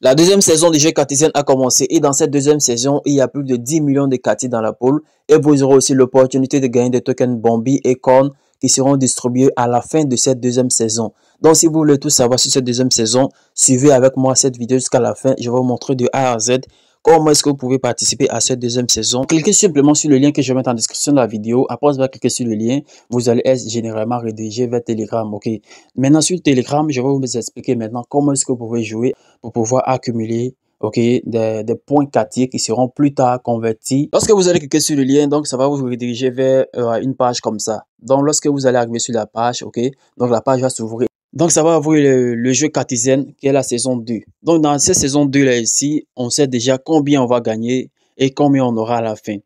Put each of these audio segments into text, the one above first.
La deuxième saison du jeu Cartesian a commencé et dans cette deuxième saison, il y a plus de 10 millions de Cati dans la pool et vous aurez aussi l'opportunité de gagner des tokens Bombi et Corn qui seront distribués à la fin de cette deuxième saison. Donc si vous voulez tout savoir sur cette deuxième saison, suivez avec moi cette vidéo jusqu'à la fin. Je vais vous montrer de A à Z comment est-ce que vous pouvez participer à cette deuxième saison. Cliquez simplement sur le lien que je vais mettre en description de la vidéo. Après, vous allez cliquer sur le lien. Vous allez être généralement redirigé vers Telegram. Ok. Maintenant, sur Telegram, je vais vous expliquer maintenant comment est-ce que vous pouvez jouer pour pouvoir accumuler des points Cati qui seront plus tard convertis. Lorsque vous allez cliquer sur le lien, donc ça va vous rediriger vers une page comme ça. Donc, lorsque vous allez arriver sur la page, donc la page va s'ouvrir. Donc, ça va ouvrir le jeu Cartesian qui est la saison 2. Donc, dans cette saison 2 là ici, on sait déjà combien on va gagner et combien on aura à la fin.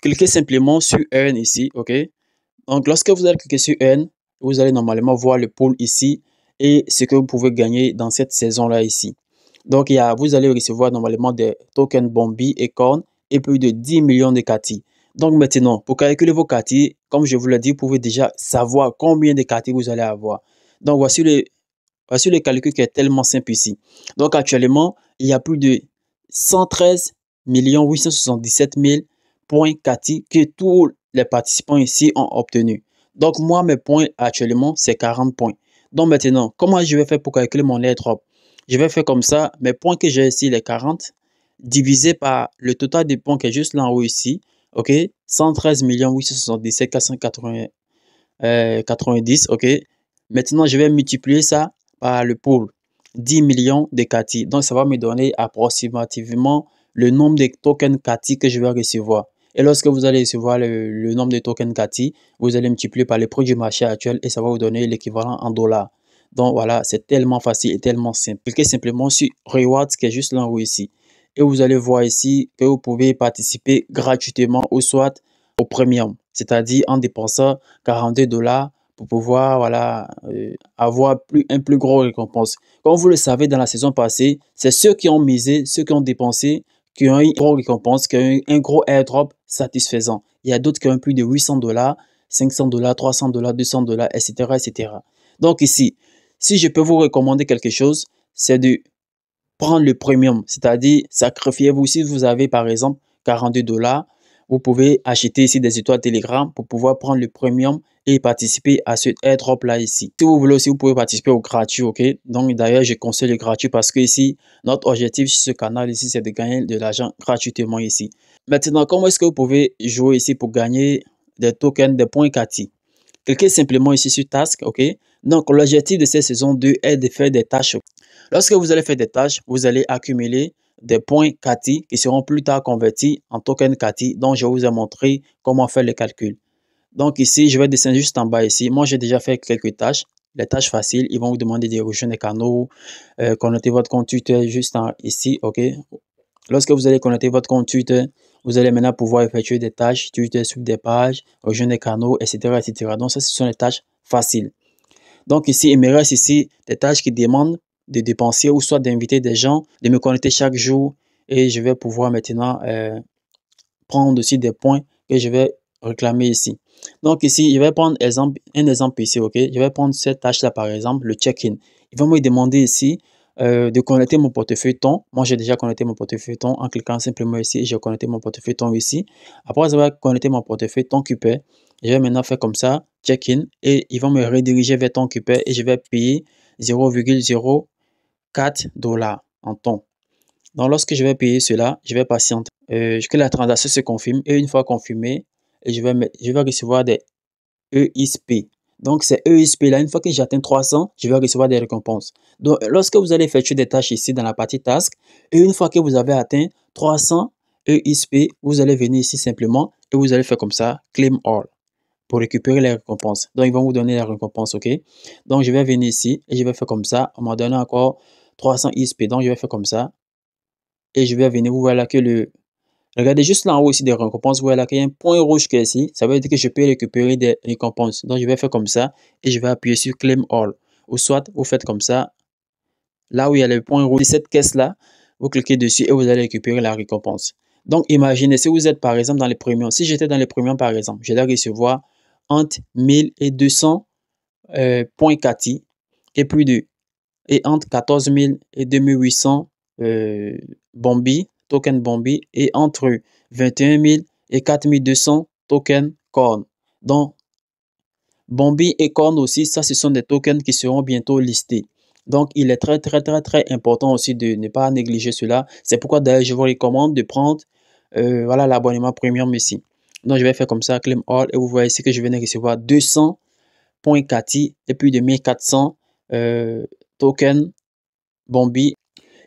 Cliquez simplement sur Earn ici, Donc, lorsque vous allez cliquer sur Earn, vous allez normalement voir le pool ici et ce que vous pouvez gagner dans cette saison là ici. Donc, vous allez recevoir normalement des tokens Bombi et Corn et plus de 10 millions de Cati. Donc, maintenant, pour calculer vos Cati, comme je vous l'ai dit, vous pouvez déjà savoir combien de Cati vous allez avoir. Donc, voici le calcul qui est tellement simple ici. Donc, actuellement, il y a plus de 113 877 000 points Cati que tous les participants ici ont obtenus. Donc, moi, mes points actuellement, c'est 40 points. Donc, maintenant, comment je vais faire pour calculer mon airdrop? Je vais faire comme ça, mes points que j'ai ici, les 40, divisé par le total des points qui est juste là en haut ici, 113 877 490, Maintenant, je vais multiplier ça par le pool, 10 millions de Cati. Donc, ça va me donner approximativement le nombre de tokens Cati que je vais recevoir. Et lorsque vous allez recevoir le nombre de tokens Cati, vous allez multiplier par le prix du marché actuel et ça va vous donner l'équivalent en dollars. Donc, voilà, c'est tellement facile et tellement simple. Cliquez simplement sur Rewards qui est juste là en haut ici. Et vous allez voir ici que vous pouvez participer gratuitement ou soit au premium, c'est-à-dire en dépensant 42 $. Pour pouvoir avoir un plus gros récompense. Comme vous le savez, dans la saison passée, c'est ceux qui ont misé, ceux qui ont dépensé, qui ont eu une grosse récompense, qui ont eu un gros airdrop satisfaisant. Il y a d'autres qui ont eu plus de 800 $, 500 $, 300 $, 200 $, etc., etc. Donc ici, si je peux vous recommander quelque chose, c'est de prendre le premium, c'est-à-dire sacrifiez-vous. Si vous avez par exemple 42 $, vous pouvez acheter ici des étoiles Telegram pour pouvoir prendre le premium et participer à ce airdrop là ici. Si vous voulez aussi, vous pouvez participer au gratuit, Donc d'ailleurs, je conseille le gratuit parce que ici, notre objectif sur ce canal ici, c'est de gagner de l'argent gratuitement ici. Maintenant, comment est-ce que vous pouvez jouer ici pour gagner des tokens, des points Cati? Cliquez simplement ici sur Task, Donc l'objectif de cette saison 2 est de faire des tâches. Lorsque vous allez faire des tâches, vous allez accumuler des points Cati qui seront plus tard convertis en tokens Cati. Donc, je vous ai montré comment faire les calculs. Donc, ici, je vais descendre juste en bas ici. Moi, j'ai déjà fait quelques tâches. Les tâches faciles, ils vont vous demander de rejoindre les canaux, connecter votre compte Twitter juste ici, Lorsque vous allez connecter votre compte Twitter, vous allez maintenant pouvoir effectuer des tâches Twitter sur des pages, rejoindre les canaux, etc., etc. Donc, ça, ce sont les tâches faciles. Donc, ici, il me reste ici des tâches qui demandent de dépenser ou soit d'inviter des gens, de me connecter chaque jour et je vais pouvoir maintenant prendre aussi des points que je vais réclamer ici. Donc ici, je vais prendre un exemple ici, Je vais prendre cette tâche-là par exemple, le check-in. Il va me demander ici de connecter mon portefeuille ton. Moi, j'ai déjà connecté mon portefeuille ton en cliquant simplement ici. J'ai connecté mon portefeuille ton ici. Après avoir connecté mon portefeuille ton Keeper, je vais maintenant faire comme ça, check-in, et ils vont me rediriger vers ton Keeper et je vais payer 0,04 $ en ton. Donc, lorsque je vais payer cela, je vais patienter que la transaction se confirme et une fois confirmée, je vais recevoir des EXP. Donc, ces EXP là, une fois que j'atteins 300, je vais recevoir des récompenses. Donc, lorsque vous allez effectuer des tâches ici dans la partie task, et une fois que vous avez atteint 300 EXP, vous allez venir ici simplement et vous allez faire comme ça, claim all, pour récupérer les récompenses. Donc, ils vont vous donner les récompenses, Donc, je vais venir ici et je vais faire comme ça. On m'a donné encore 300 EXP. Donc, je vais faire comme ça. Et je vais venir, vous voyez là que regardez juste là en haut ici des récompenses, vous voyez là qu'il y a un point rouge qui est ici. Ça veut dire que je peux récupérer des récompenses. Donc, je vais faire comme ça et je vais appuyer sur Claim All. Ou soit, vous faites comme ça. Là où il y a le point rouge, cette caisse-là, vous cliquez dessus et vous allez récupérer la récompense. Donc, imaginez si vous êtes par exemple dans les premiums. Si j'étais dans les premiums par exemple, je dois recevoir entre 1000 et 200 points Cati et entre 14 000 et 2800 Bombi, token Bombi, et entre 21 000 et 4200 tokens Corn. Donc, Bombi et Corn aussi, ça, ce sont des tokens qui seront bientôt listés. Donc, il est très important aussi de ne pas négliger cela. C'est pourquoi d'ailleurs, je vous recommande de prendre voilà, l'abonnement premium ici. Donc, je vais faire comme ça, claim all, et vous voyez ici que je viens de recevoir 200 points Cathy et plus de 1400 tokens Bombi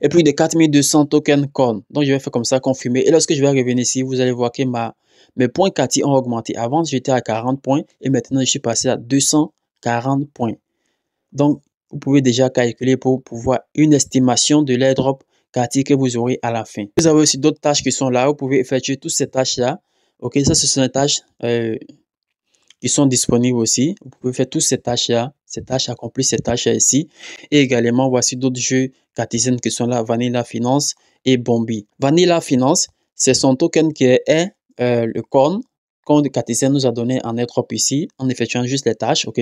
et plus de 4200 tokens Corn. Donc, je vais faire comme ça, confirmer. Et lorsque je vais revenir ici, vous allez voir que mes points Cathy ont augmenté. Avant, j'étais à 40 points et maintenant, je suis passé à 240 points. Donc, vous pouvez déjà calculer pour pouvoir une estimation de l'airdrop Cathy que vous aurez à la fin. Vous avez aussi d'autres tâches qui sont là. Vous pouvez effectuer toutes ces tâches-là. Ok, ça, ce sont les tâches qui sont disponibles aussi. Vous pouvez faire toutes ces tâches-là, accomplir ces tâches-là ici. Et également, voici d'autres jeux Cathyzen qui sont là, Vanilla Finance et Bombi. Vanilla Finance, c'est son token qui est le Corn de Cathyzen nous a donné en airdrop ici, en effectuant juste les tâches, ok.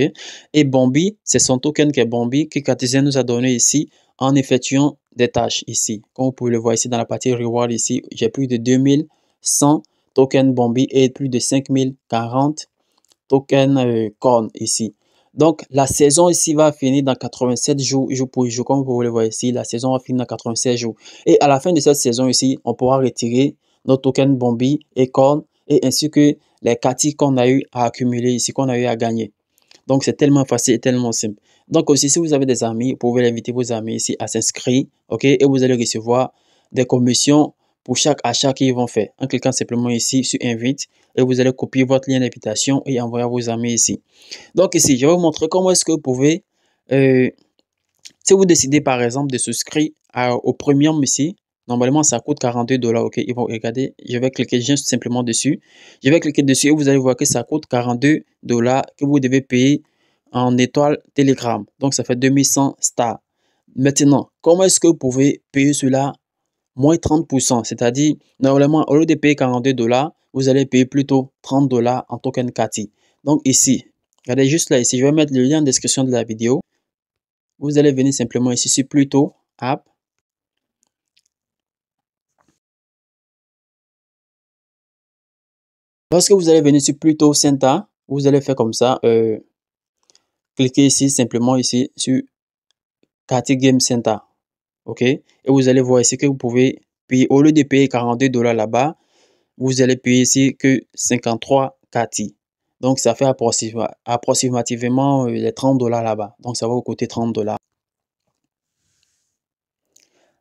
Et Bombi, c'est son token qui est Bombi, que Cathyzen nous a donné ici, en effectuant des tâches ici. Comme vous pouvez le voir ici dans la partie reward ici, j'ai plus de 2100 tokens Bombi et plus de 5040 token Corn ici. Donc, la saison ici va finir dans 87 jours, jour pour jour. Comme vous pouvez le voir ici, la saison va finir dans 87 jours. Et à la fin de cette saison ici, on pourra retirer nos tokens Bombi et Corn et ainsi que les Cathy qu'on a eu à accumuler ici, qu'on a eu à gagner. Donc, c'est tellement facile et tellement simple. Donc, aussi, si vous avez des amis, vous pouvez inviter vos amis ici à s'inscrire, ok? Et vous allez recevoir des commissions pour chaque achat qu'ils vont faire. En cliquant simplement ici sur Invite et vous allez copier votre lien d'invitation et envoyer à vos amis ici. Donc, ici, je vais vous montrer comment est-ce que vous pouvez, si vous décidez par exemple de souscrire au premium ici, normalement, ça coûte 42 $. Ok, ils vont regarder. Je vais cliquer juste simplement dessus. Je vais cliquer dessus et vous allez voir que ça coûte 42 $ que vous devez payer en étoile Telegram. Donc, ça fait 2100 stars. Maintenant, comment est-ce que vous pouvez payer cela moins 30%? C'est-à-dire, normalement, au lieu de payer 42 $, vous allez payer plutôt 30 $ en token Cathy. Donc, ici, regardez juste là, ici, je vais mettre le lien en description de la vidéo. Vous allez venir simplement ici sur Pluto App. Lorsque vous allez venir sur Pluto Center, vous allez faire comme ça. Cliquez ici, simplement ici, sur Cathy Game Center. OK? Et vous allez voir ici que vous pouvez payer, au lieu de payer 42 $ là-bas, vous allez payer ici que 53 Cathy. Donc, ça fait approximativement les 30 $ là-bas. Donc, ça va vous coûter 30 $.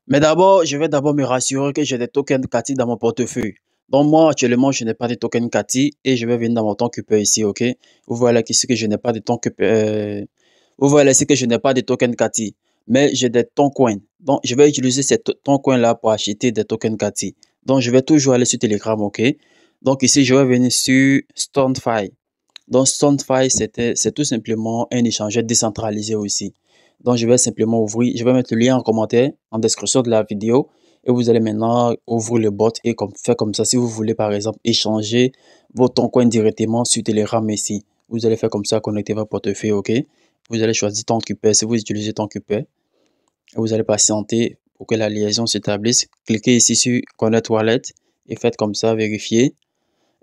Mais d'abord, je vais d'abord me rassurer que j'ai des tokens Cathy dans mon portefeuille. Donc moi, actuellement, je n'ai pas de token Cathy et je vais venir dans mon Tonkeeper ici, ok? Vous voyez ici que je n'ai pas de Tonkeeper. Vous voyez ici que je n'ai pas de token Cathy, mais j'ai des Toncoins. Donc je vais utiliser ces Toncoins là pour acheter des tokens Cathy. Donc je vais toujours aller sur Telegram, ok? Donc ici, je vais venir sur StoneFi. Donc StoneFi, c'est tout simplement un échangeur décentralisé aussi. Donc, je vais simplement ouvrir, je vais mettre le lien en commentaire, en description de la vidéo. Et vous allez maintenant ouvrir le bot et faire comme ça. Si vous voulez, par exemple, échanger votre coin directement sur Telegram ici. Vous allez faire comme ça, connecter votre portefeuille, OK? Vous allez choisir Tonkeeper si vous utilisez Tonkeeper. Vous allez patienter pour que la liaison s'établisse. Cliquez ici sur Connect Wallet et faites comme ça, vérifier.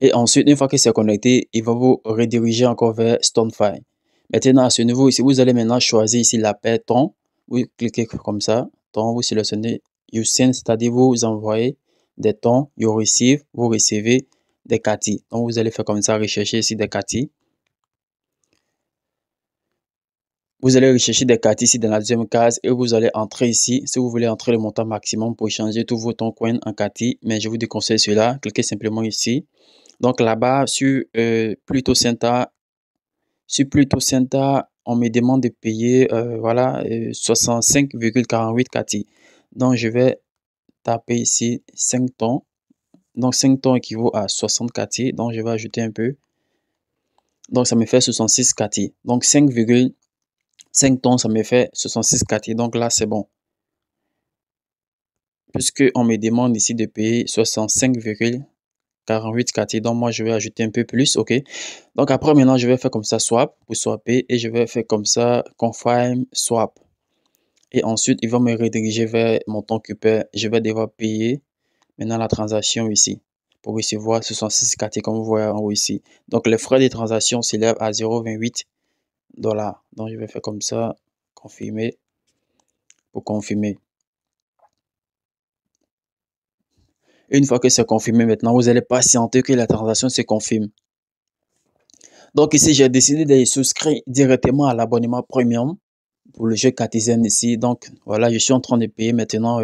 Et ensuite, une fois que c'est connecté, il va vous rediriger encore vers StoneFi. Maintenant, à ce niveau ici, vous allez maintenant choisir ici la paire ton. Vous cliquez comme ça, ton, vous sélectionnez You Send, c'est-à-dire vous envoyez des tons, You Receive, vous recevez des Cathy. Donc, vous allez faire comme ça, rechercher ici des Cathy. Vous allez rechercher des Cathy ici dans la deuxième case et vous allez entrer ici. Si vous voulez entrer le montant maximum pour échanger tous vos tons coins en Cathy, mais je vous déconseille cela. Cliquez simplement ici. Donc là-bas, sur Pluto Center, on me demande de payer voilà, 65,48 Cathy. Donc, je vais taper ici 5 tons. Donc, 5 tons équivaut à 60 Cathy. Donc, je vais ajouter un peu. Donc, ça me fait 66 Cathy. Donc, 5,5 tons, ça me fait 66 Cathy. Donc, là, c'est bon. Puisqu'on me demande ici de payer 65,48 Cathy. Donc, moi, je vais ajouter un peu plus, OK? Donc, après, maintenant, je vais faire comme ça, swap, pour swapper, et je vais faire comme ça, confirm, swap. Et ensuite, il va me rediriger vers mon compte Cooper. Je vais devoir payer maintenant la transaction ici pour recevoir 66 KT comme vous voyez en haut ici. Donc, les frais de transaction s'élèvent à 0,28 $. Donc, je vais faire comme ça, confirmer, pour confirmer. Une fois que c'est confirmé, maintenant, vous allez patienter que la transaction se confirme. Donc ici, j'ai décidé de souscrire directement à l'abonnement premium pour le jeu Catizen ici. Donc voilà, je suis en train de payer maintenant,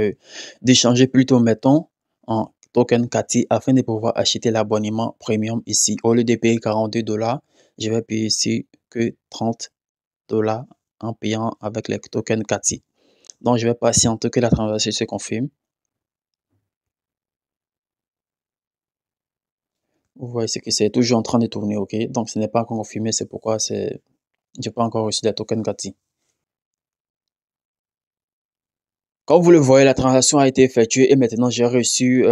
d'échanger plutôt mettons en token Cati afin de pouvoir acheter l'abonnement premium ici. Au lieu de payer 42 $, je vais payer ici que 30 $ en payant avec les tokens Cati. Donc je vais patienter que la transaction se confirme. Vous voyez ce que c'est toujours en train de tourner, ok? Donc ce n'est pas encore confirmé, c'est pourquoi j'ai pas encore reçu les tokens Cati. Comme vous le voyez, la transaction a été effectuée et maintenant j'ai reçu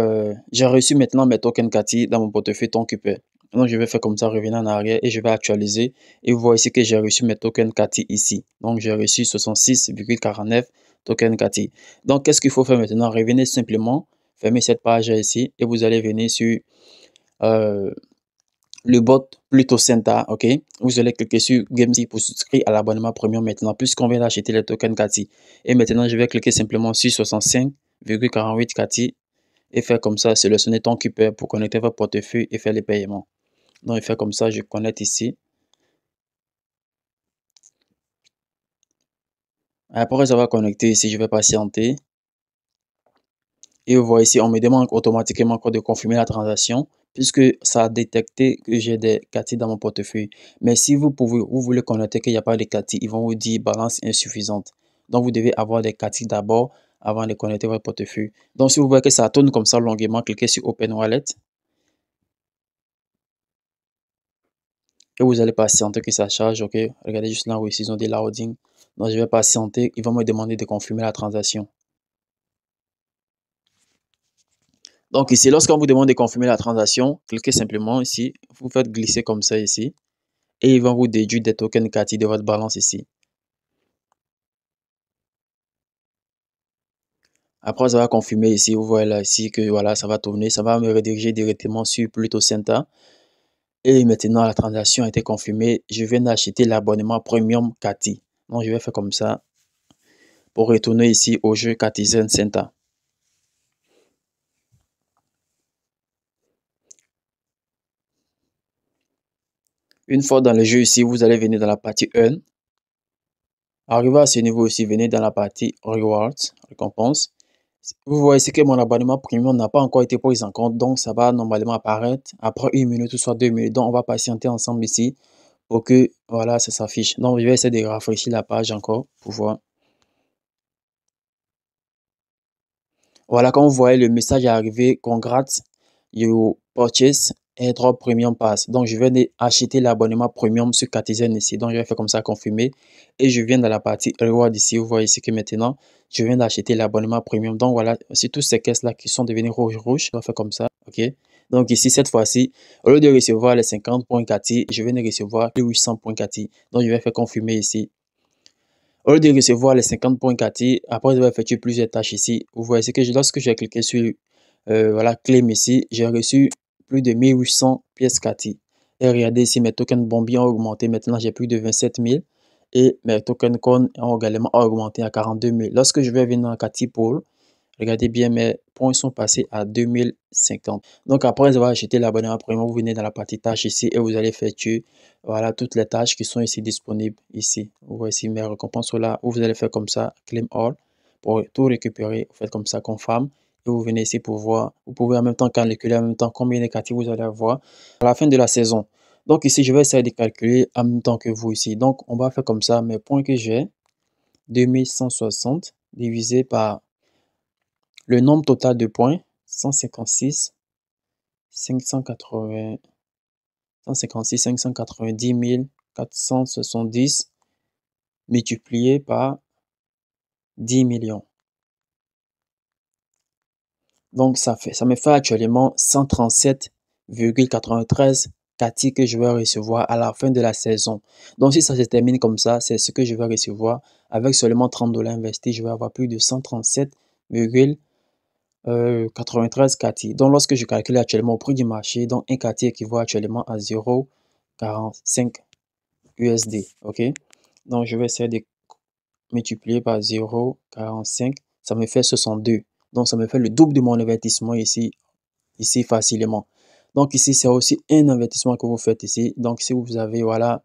maintenant mes tokens Kati dans mon portefeuille Tonkupé. Donc je vais faire comme ça, revenir en arrière et je vais actualiser. Et vous voyez ici que j'ai reçu mes tokens Kati ici. Donc j'ai reçu 66,49 tokens Kati. Donc qu'est-ce qu'il faut faire maintenant? Revenez simplement, fermez cette page ici et vous allez venir sur euh, le bot Pluto Center, ok? Vous allez cliquer sur GameSee pour souscrire à l'abonnement premium maintenant, puisqu'on vient d'acheter les tokens Kati. Et maintenant, je vais cliquer simplement sur 65,48 Kati et faire comme ça, sélectionner ton Keeper pour connecter votre portefeuille et faire les paiements. Donc, je fais comme ça, je connecte ici. Après avoir connecté ici, je vais patienter. Et vous voyez ici, on me demande automatiquement encore de confirmer la transaction puisque ça a détecté que j'ai des KT dans mon portefeuille. Mais si vous voulez connecter qu'il n'y a pas de KT, ils vont vous dire balance insuffisante. Donc, vous devez avoir des KT d'abord avant de connecter votre portefeuille. Donc, si vous voyez que ça tourne comme ça longuement, cliquez sur Open Wallet. Et vous allez patienter que ça charge, ok? Regardez juste là où ils ont des loading. Donc, je vais patienter. Ils vont me demander de confirmer la transaction. Donc ici, lorsqu'on vous demande de confirmer la transaction, cliquez simplement ici, vous faites glisser comme ça ici, et ils vont vous déduire des tokens Kati de votre balance ici. Après avoir confirmé ici, vous voyez là ici que voilà, ça va tourner, ça va me rediriger directement sur Pluto Center. Et maintenant, la transaction a été confirmée. Je viens d'acheter l'abonnement Premium Kati. Donc, je vais faire comme ça pour retourner ici au jeu Katizen Center. Une fois dans le jeu ici, vous allez venir dans la partie Earn. Arrivé à ce niveau ici, venez dans la partie Rewards, récompense. Vous voyez ici que mon abonnement premium n'a pas encore été pris en compte, donc ça va normalement apparaître après 1 minute ou soit 2 minutes. Donc on va patienter ensemble ici pour que voilà, ça s'affiche. Donc je vais essayer de rafraîchir la page encore pour voir. Voilà, comme vous voyez, le message est arrivé. Congrats, you purchase AirDrop Premium Pass. Donc, je viens d'acheter l'abonnement premium sur Catizen ici. Donc, je vais faire comme ça, confirmer. Et je viens dans la partie Reward ici. Vous voyez ici que maintenant, je viens d'acheter l'abonnement premium. Donc, voilà, c'est toutes ces caisses-là qui sont devenues rouges. Je vais faire comme ça, OK? Donc, ici, cette fois-ci, au lieu de recevoir les 50 points Cati, je viens de recevoir les 800 points Cati. Donc, je vais faire confirmer ici. Au lieu de recevoir les 50 points Kati, après avoir effectué plusieurs tâches ici, vous voyez que lorsque j'ai cliqué sur voilà, claim ici, j'ai reçu plus de 1800 pièces Kati. Et regardez ici, mes tokens Bombi ont augmenté. Maintenant, j'ai plus de 27 000 et mes tokens Con ont également augmenté à 42 000. Lorsque je vais venir dans Kati Pool, regardez bien, mes points sont passés à 2050. Donc, après avoir acheté l'abonnement premium, vous venez dans la partie tâches ici et vous allez effectuer voilà, toutes les tâches qui sont ici disponibles ici. Vous voyez ici mes récompenses sont là. Vous allez faire comme ça, claim all, pour tout récupérer. Vous faites comme ça, confirm. Et vous venez ici pour voir. Vous pouvez en même temps calculer en même temps combien de négatifs vous allez avoir à la fin de la saison. Donc ici, je vais essayer de calculer en même temps que vous ici. Donc, on va faire comme ça, mes points que j'ai, 2160 divisé par le nombre total de points, 156 580, 156 590 470 multiplié par 10 millions. Donc ça me fait actuellement 137,93 Cathy que je vais recevoir à la fin de la saison. Donc, si ça se termine comme ça, c'est ce que je vais recevoir. Avec seulement 30 dollars investis, je vais avoir plus de 137,93 Cathy. Donc, lorsque je calcule actuellement au prix du marché, donc un Cathy équivaut actuellement à 0,45 USD. OK? Donc, je vais essayer de multiplier par 0,45. Ça me fait 62. Donc, ça me fait le double de mon investissement ici facilement. Donc ici, c'est aussi un investissement que vous faites ici. Donc si vous avez, voilà,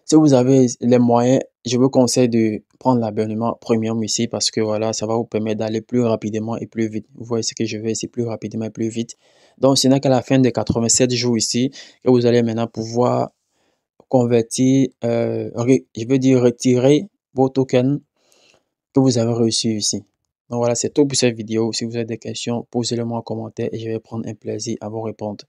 si vous avez les moyens, je vous conseille de prendre l'abonnement premium ici parce que voilà, ça va vous permettre d'aller plus rapidement et plus vite. Vous voyez ce que je vais ici, plus rapidement et plus vite. Donc ce n'est qu'à la fin des 87 jours ici que vous allez maintenant pouvoir convertir, je veux dire retirer vos tokens que vous avez reçus ici. Donc voilà, c'est tout pour cette vidéo. Si vous avez des questions, posez-les moi en commentaire et je vais prendre un plaisir à vous répondre.